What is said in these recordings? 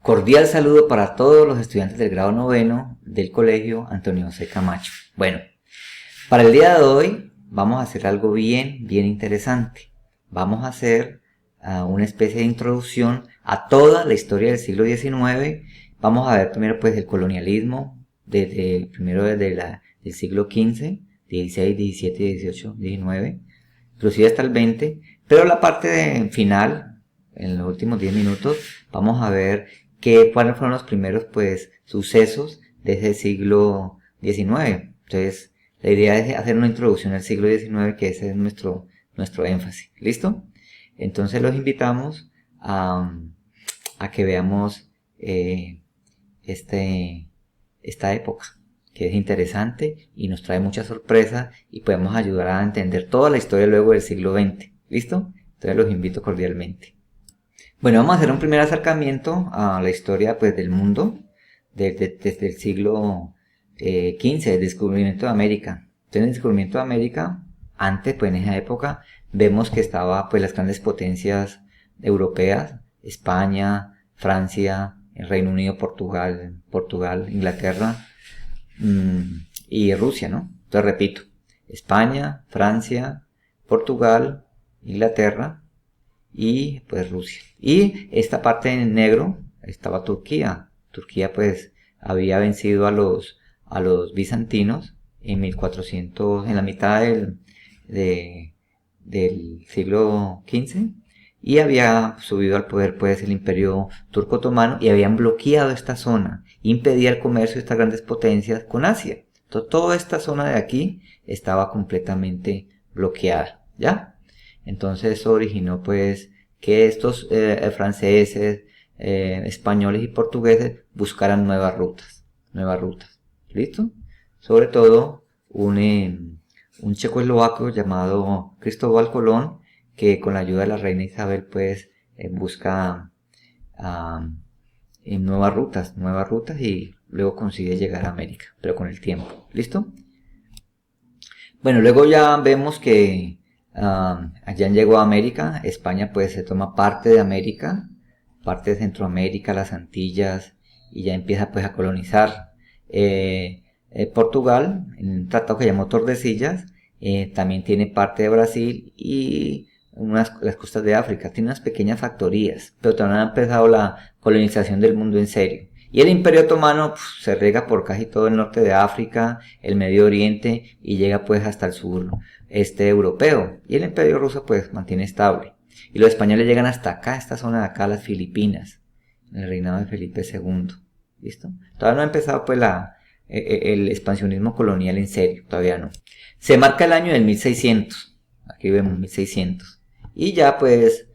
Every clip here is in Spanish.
Cordial saludo para todos los estudiantes del grado noveno del colegio Antonio José Camacho. Bueno, para el día de hoy vamos a hacer algo bien interesante. Vamos a hacer una especie de introducción a toda la historia del siglo XIX. Vamos a ver primero pues el colonialismo, desde el siglo XV, XVI, XVII, XVIII, XIX, inclusive hasta el XX. Pero la parte final, en los últimos 10 minutos, vamos a ver cuáles fueron los primeros pues sucesos de ese siglo XIX. Entonces la idea es hacer una introducción al siglo XIX, que ese es nuestro énfasis. ¿Listo? Entonces los invitamos a que veamos esta época, que es interesante y nos trae muchas sorpresas y podemos ayudar a entender toda la historia luego del siglo XX. ¿Listo? Entonces los invito cordialmente. Bueno, vamos a hacer un primer acercamiento a la historia pues del mundo desde el siglo XV, el descubrimiento de América. Entonces, el descubrimiento de América, antes, pues en esa época, vemos que estaba pues las grandes potencias europeas, España, Francia, el Reino Unido, Portugal, Inglaterra y Rusia, ¿no? Entonces repito, España, Francia, Portugal, Inglaterra y pues Rusia. Y esta parte en negro estaba Turquía. Turquía pues había vencido a los bizantinos en 1400, en la mitad del siglo XV, y había subido al poder pues el imperio turco otomano y habían bloqueado esta zona, impedía el comercio de estas grandes potencias con Asia. Entonces toda esta zona de aquí estaba completamente bloqueada, ¿ya? Entonces eso originó pues que estos franceses, españoles y portugueses buscaran nuevas rutas. ¿Listo? Sobre todo un checoslovaco llamado Cristóbal Colón, que con la ayuda de la reina Isabel pues busca nuevas rutas y luego consigue llegar a América, pero con el tiempo. ¿Listo? Bueno, luego ya vemos que allá llegó a América. España pues se toma parte de América, parte de Centroamérica, las Antillas, y ya empieza pues a colonizar. Portugal, en un tratado que llamó Tordesillas, también tiene parte de Brasil y las costas de África. Tiene unas pequeñas factorías, pero también ha empezado la colonización del mundo en serio. Y el Imperio Otomano se riega por casi todo el norte de África, el Medio Oriente, y llega pues hasta el sur europeo. Y el Imperio Ruso pues mantiene estable. Y los españoles llegan hasta acá, esta zona de acá, las Filipinas, en el reinado de Felipe II. ¿Listo? Todavía no ha empezado pues el expansionismo colonial en serio, todavía no. Se marca el año del 1600, aquí vemos 1600. Y ya pues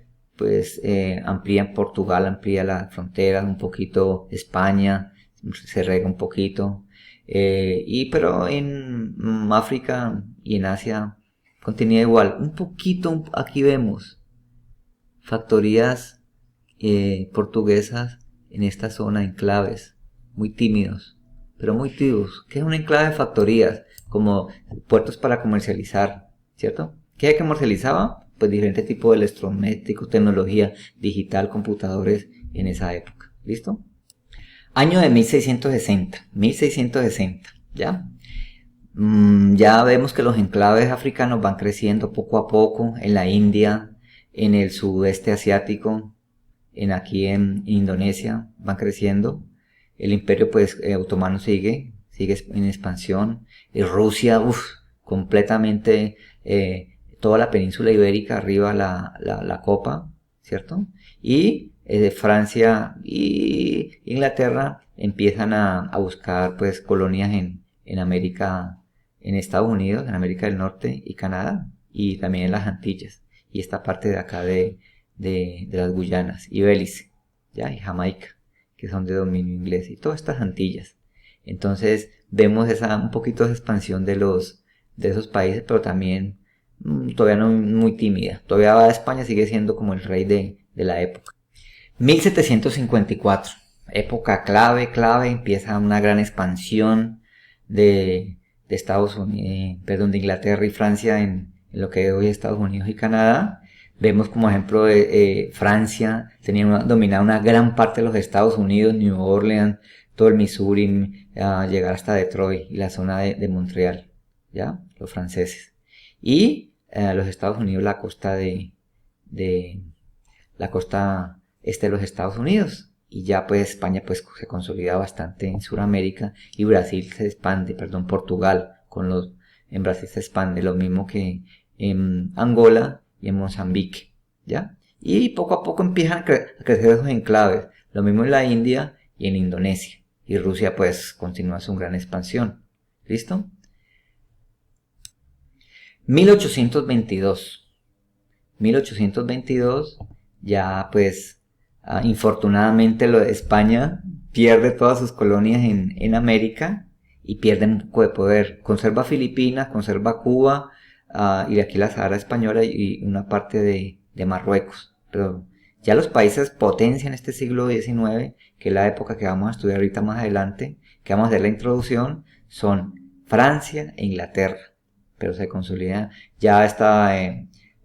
amplía Portugal, amplía la frontera un poquito, España se rega un poquito, pero en África y en Asia continúa igual, un poquito. Aquí vemos factorías portuguesas en esta zona, enclaves muy tímidos, pero muy tímidos. ¿Qué es un enclave de factorías? Como puertos para comercializar, ¿cierto? ¿Qué comercializaba? Pues diferentes tipos de electrodomésticos, tecnología digital, computadores en esa época. ¿Listo? Año de 1660, ¿ya? Ya vemos que los enclaves africanos van creciendo poco a poco en la India, en el sudeste asiático, aquí en Indonesia, van creciendo. El imperio pues otomano sigue en expansión. Rusia, completamente toda la península ibérica, arriba la copa, ¿cierto? Y Francia y Inglaterra empiezan a buscar pues colonias en América, en Estados Unidos, en América del Norte y Canadá, y también en las Antillas, y esta parte de acá de las Guyanas y Belice, ¿ya? Y Jamaica, que son de dominio inglés, y todas estas Antillas. Entonces vemos un poquito de expansión de esos países, pero también todavía no muy tímida. Todavía España sigue siendo como el rey de la época. 1754, época clave, empieza una gran expansión de Estados Unidos, de Inglaterra y Francia en lo que hoy es Estados Unidos y Canadá. Vemos como ejemplo Francia dominaba una gran parte de los Estados Unidos, New Orleans, todo el Missouri, llegar hasta Detroit y la zona de Montreal, ¿ya? Los franceses. Y los Estados Unidos, la costa la costa este de los Estados Unidos. Y ya pues España pues se consolida bastante en Sudamérica y Brasil se expande, perdón, Portugal en Brasil se expande, lo mismo que en Angola y en Mozambique, ¿ya? Y poco a poco empiezan a crecer esos enclaves, lo mismo en la India y en Indonesia. Y Rusia pues continúa su gran expansión. ¿Listo? 1822. 1822 ya pues infortunadamente España pierde todas sus colonias en América y pierde un poco de poder. Conserva Filipinas, conserva Cuba y de aquí la Sahara Española y una parte de Marruecos. Pero ya los países potencia en este siglo XIX, que es la época que vamos a estudiar ahorita más adelante, que vamos a hacer la introducción, son Francia e Inglaterra. Pero se consolida, ya está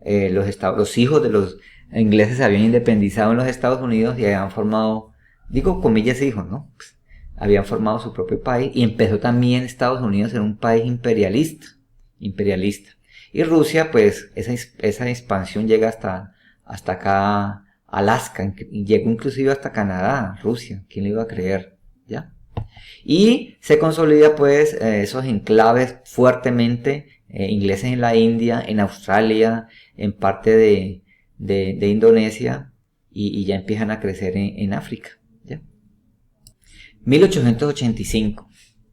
los hijos de los ingleses se habían independizado en los Estados Unidos y habían formado, digo comillas hijos, ¿no? Pues, habían formado su propio país y empezó también Estados Unidos a ser un país imperialista. Y Rusia, pues, esa expansión llega hasta acá, Alaska, llegó inclusive hasta Canadá, Rusia, ¿quién le iba a creer? ¿Ya? Y se consolida pues esos enclaves fuertemente ingleses en la India, en Australia, en parte de Indonesia y ya empiezan a crecer en África. ¿Ya? 1885,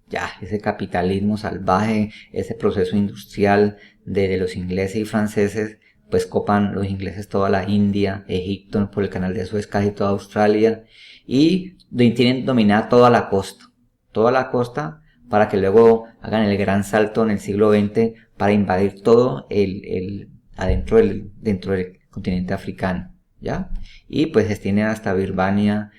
ya ese capitalismo salvaje, ese proceso industrial de los ingleses y franceses, pues copan los ingleses toda la India, Egipto por el canal de Suez, casi toda Australia y tienen dominada toda la costa para que luego hagan el gran salto en el siglo XX para invadir todo dentro del continente africano, ¿ya? Y pues se extienden hasta Birmania,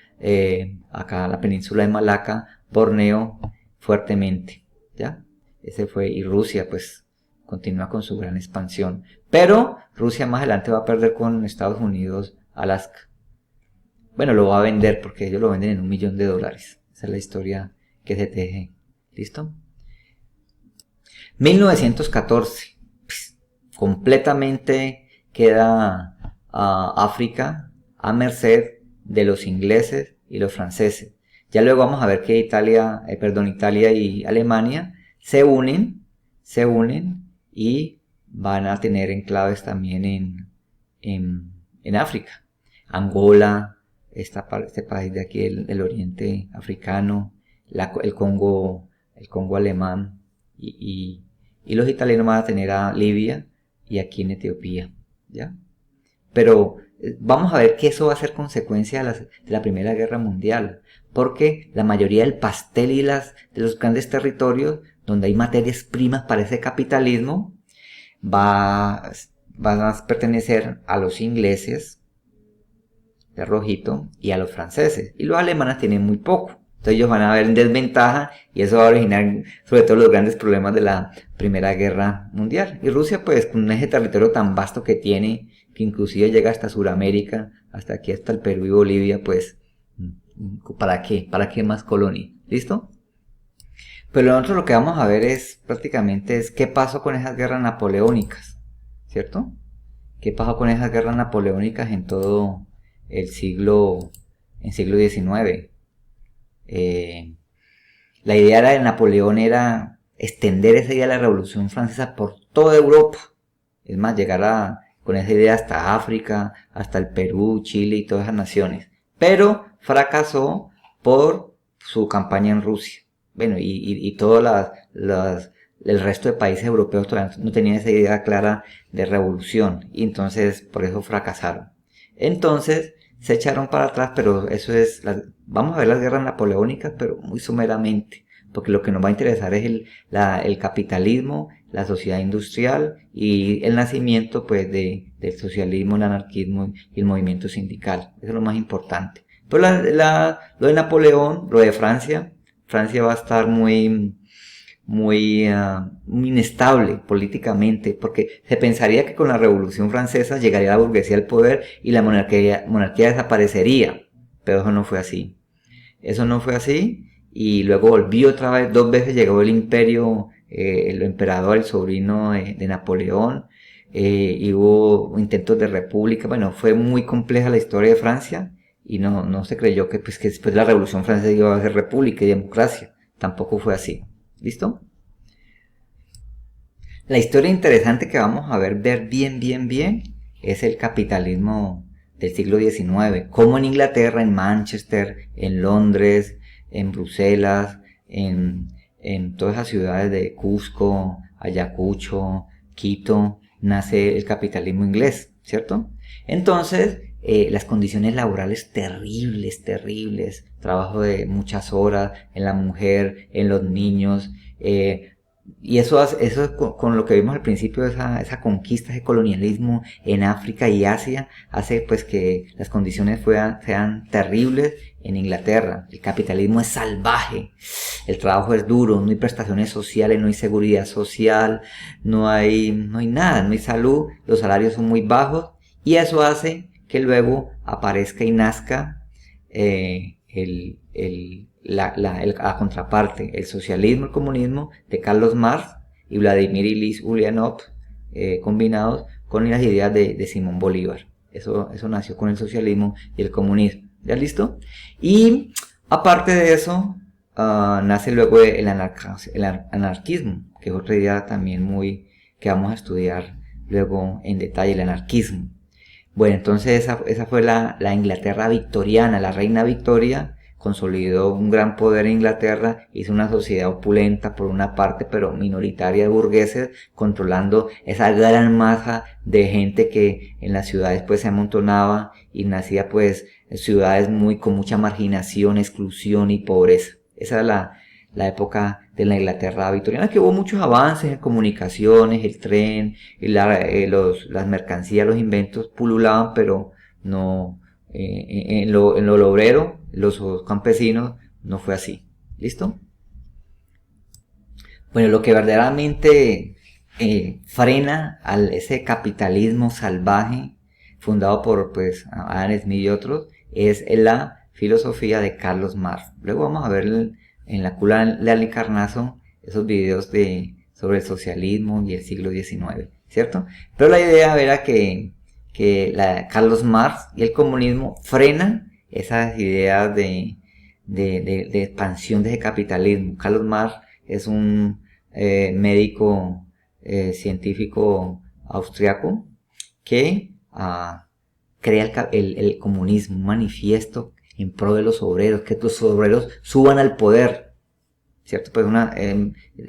acá la península de Malaca, Borneo, fuertemente, ¿ya? Y Rusia pues continúa con su gran expansión, pero Rusia más adelante va a perder con Estados Unidos Alaska. Bueno, lo va a vender porque ellos lo venden en $1 millón. Esa es la historia que se teje. ¿Listo? 1914. Pues, completamente queda África a merced de los ingleses y los franceses. Ya luego vamos a ver que Italia y Alemania se unen y van a tener enclaves también en África. Angola, este país de aquí, el oriente africano, el Congo alemán y los italianos van a tener a Libia y aquí en Etiopía, ¿ya? Pero vamos a ver que eso va a ser consecuencia de la Primera Guerra Mundial, porque la mayoría del pastel y de los grandes territorios donde hay materias primas para ese capitalismo van a pertenecer a los ingleses de rojito y a los franceses, y los alemanes tienen muy poco. Entonces ellos van a ver en desventaja y eso va a originar sobre todo los grandes problemas de la Primera Guerra Mundial. Y Rusia pues con ese territorio tan vasto que tiene, que inclusive llega hasta Sudamérica, hasta aquí, hasta el Perú y Bolivia, pues ¿para qué? ¿Para qué más colonia? ¿Listo? Pero nosotros lo que vamos a ver es prácticamente qué pasó con esas guerras napoleónicas, ¿cierto? ¿Qué pasó con esas guerras napoleónicas en todo el siglo XIX? La idea de Napoleón era extender esa idea de la Revolución Francesa por toda Europa. Es más, llegar con esa idea hasta África, hasta el Perú, Chile y todas esas naciones. Pero fracasó por su campaña en Rusia. Bueno, y todo el resto de países europeos todavía no tenían esa idea clara de revolución. Y entonces por eso fracasaron. Entonces se echaron para atrás, pero eso es, vamos a ver las guerras napoleónicas, pero muy someramente, porque lo que nos va a interesar es el capitalismo, la sociedad industrial y el nacimiento pues del socialismo, el anarquismo y el movimiento sindical. Eso es lo más importante. Pero lo de Napoleón, lo de Francia va a estar muy muy inestable políticamente, porque se pensaría que con la Revolución Francesa llegaría la burguesía al poder y la monarquía desaparecería, pero eso no fue así. Eso no fue así, y luego volvió otra vez, 2 veces llegó el imperio, el emperador, el sobrino de Napoleón, y hubo intentos de república. Bueno, fue muy compleja la historia de Francia, y no se creyó que, pues, que después de la Revolución Francesa iba a ser república y democracia. Tampoco fue así. ¿Listo? La historia interesante que vamos a ver bien es el capitalismo del siglo XIX. Como en Inglaterra, en Manchester, en Londres, en Bruselas, en todas esas ciudades de Cusco, Ayacucho, Quito, nace el capitalismo inglés, ¿cierto? Entonces, las condiciones laborales terribles, trabajo de muchas horas en la mujer, en los niños, y eso con lo que vimos al principio, esa conquista, ese colonialismo en África y Asia, hace pues que las condiciones sean terribles en Inglaterra. El capitalismo es salvaje, el trabajo es duro, no hay prestaciones sociales, no hay seguridad social, no hay nada, no hay salud, los salarios son muy bajos, y eso hace que luego aparezca y nazca la contraparte, el socialismo, el comunismo de Carlos Marx y Vladimir Ilich Ulyanov, combinados con las ideas de Simón Bolívar. Eso nació con el socialismo y el comunismo. ¿Ya listo? Y aparte de eso, nace luego el anarquismo, que es otra idea también que vamos a estudiar luego en detalle, el anarquismo. Bueno, entonces esa fue la Inglaterra victoriana. La reina Victoria consolidó un gran poder en Inglaterra, hizo una sociedad opulenta por una parte, pero minoritaria de burgueses, controlando esa gran masa de gente que en las ciudades pues se amontonaba y nacía pues ciudades con mucha marginación, exclusión y pobreza. Esa era la época de la Inglaterra victoriana, que hubo muchos avances en comunicaciones, el tren, las mercancías, los inventos pululaban, pero no, en lo obrero, los campesinos, no fue así. ¿Listo? Bueno, lo que verdaderamente frena ese capitalismo salvaje fundado por pues Adam Smith y otros es la filosofía de Carlos Marx. Luego vamos a ver en la cula de Halicarnaso esos videos sobre el socialismo y el siglo XIX, ¿cierto? Pero la idea era que Carlos Marx y el comunismo frenan esas ideas de expansión de ese capitalismo. Carlos Marx es un médico científico austriaco que crea el comunismo, un manifiesto en pro de los obreros, que los obreros suban al poder, ¿cierto? Pues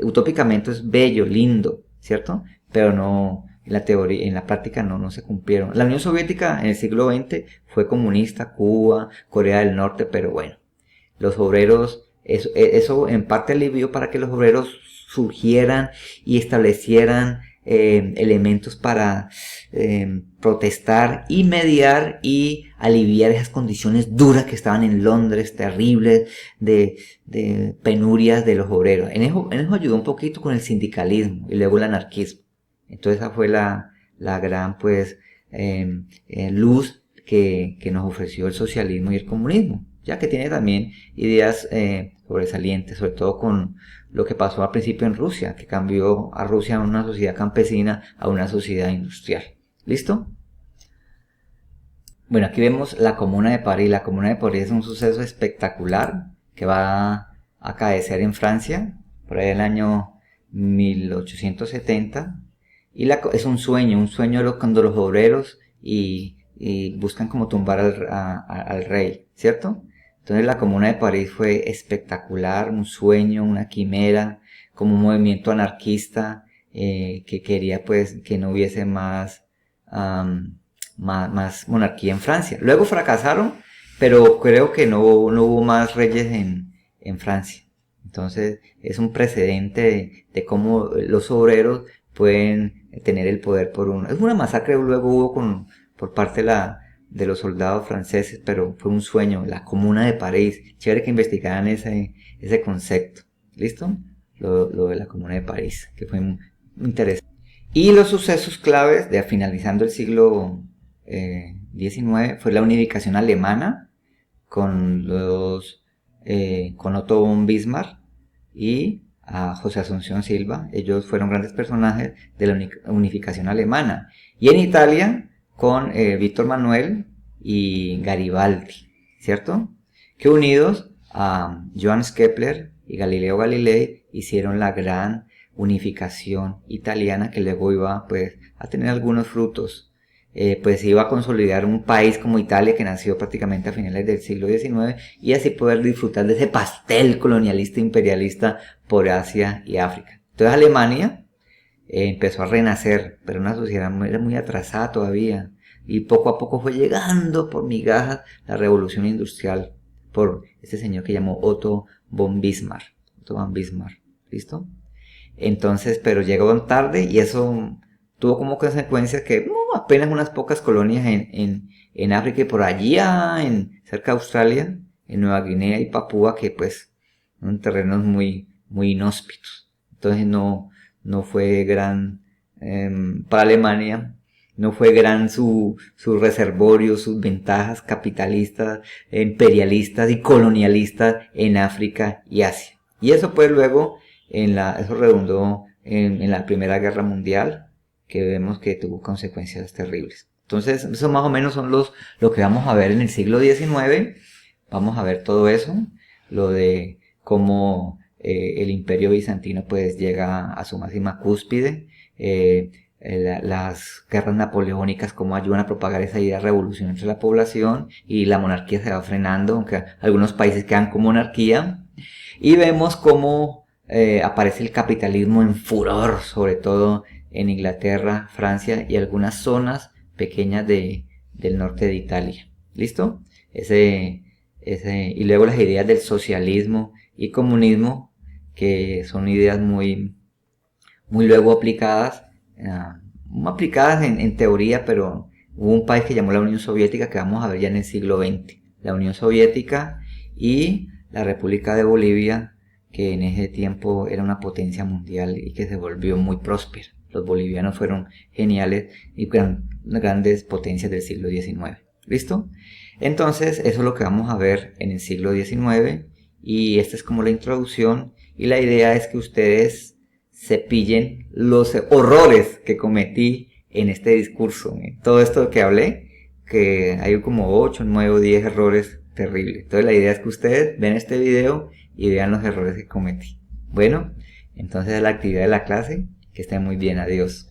utópicamente es bello, lindo, ¿cierto? Pero no, en la teoría, en la práctica no se cumplieron. La Unión Soviética en el siglo XX fue comunista, Cuba, Corea del Norte, pero bueno, los obreros, eso en parte alivió para que los obreros surgieran y establecieran elementos para protestar y mediar y aliviar esas condiciones duras que estaban en Londres, terribles, de penurias de los obreros. En eso ayudó un poquito con el sindicalismo y luego el anarquismo. Entonces esa fue la gran pues luz que nos ofreció el socialismo y el comunismo, ya que tiene también ideas sobresalientes, sobre todo con lo que pasó al principio en Rusia, que cambió a Rusia de una sociedad campesina a una sociedad industrial. ¿Listo? Bueno, aquí vemos la Comuna de París. La Comuna de París es un suceso espectacular que va a acaecer en Francia, por ahí en el año 1870. Y es un sueño cuando los obreros y buscan como tumbar al rey, ¿cierto? Entonces la Comuna de París fue espectacular, un sueño, una quimera, como un movimiento anarquista que quería pues que no hubiese más monarquía en Francia. Luego fracasaron, pero creo que no hubo más reyes en Francia. Entonces es un precedente de cómo los obreros pueden tener el poder por uno. Es una masacre luego hubo por parte de los soldados franceses, pero fue un sueño, la Comuna de París. Chévere que investigaran ese concepto. ¿Listo? lo de la Comuna de París, que fue muy interesante. Y los sucesos claves de finalizando el siglo XIX fue la unificación alemana con con Otto von Bismarck y a José Asunción Silva. Ellos fueron grandes personajes de la unificación alemana. Y en Italia con Víctor Manuel y Garibaldi, ¿cierto? Que unidos a Johannes Kepler y Galileo Galilei hicieron la gran unificación italiana, que luego iba pues a tener algunos frutos. Pues iba a consolidar un país como Italia, que nació prácticamente a finales del siglo XIX, y así poder disfrutar de ese pastel colonialista imperialista por Asia y África. Entonces Alemania empezó a renacer, pero una sociedad muy atrasada todavía, y poco a poco fue llegando por migajas la revolución industrial por este señor que llamó Otto von Bismarck. ¿Listo? Entonces, pero llegó tarde, y eso tuvo como consecuencia que apenas unas pocas colonias en África y por allá, cerca de Australia, en Nueva Guinea y Papúa, que pues son terrenos muy inhóspitos. Entonces no fue gran, para Alemania, no fue gran su reservorio, sus ventajas capitalistas, imperialistas y colonialistas en África y Asia. Y eso pues luego, eso redundó en la Primera Guerra Mundial, que vemos que tuvo consecuencias terribles. Entonces, eso más o menos son lo que vamos a ver en el siglo XIX. Vamos a ver todo eso, lo de cómo el Imperio Bizantino pues llega a su máxima cúspide, las guerras napoleónicas, cómo ayudan a propagar esa idea revolucionaria entre la población, y la monarquía se va frenando, aunque algunos países quedan con monarquía, y vemos cómo aparece el capitalismo en furor, sobre todo en Inglaterra, Francia y algunas zonas pequeñas del norte de Italia. ¿Listo? Y luego las ideas del socialismo y comunismo, que son ideas muy luego aplicadas en teoría, pero hubo un país que llamó la Unión Soviética, que vamos a ver ya en el siglo XX. La Unión Soviética y la República de Bolivia, que en ese tiempo era una potencia mundial y que se volvió muy próspera. Los bolivianos fueron geniales y grandes potencias del siglo XIX. ¿Listo? Entonces, eso es lo que vamos a ver en el siglo XIX, y esta es como la introducción, y la idea es que ustedes cepillen los horrores que cometí en este discurso. Todo esto que hablé, que hay como 8, 9 o 10 errores terribles. Entonces la idea es que ustedes vean este video y vean los errores que cometí. Bueno, entonces la actividad de la clase. Que estén muy bien, adiós.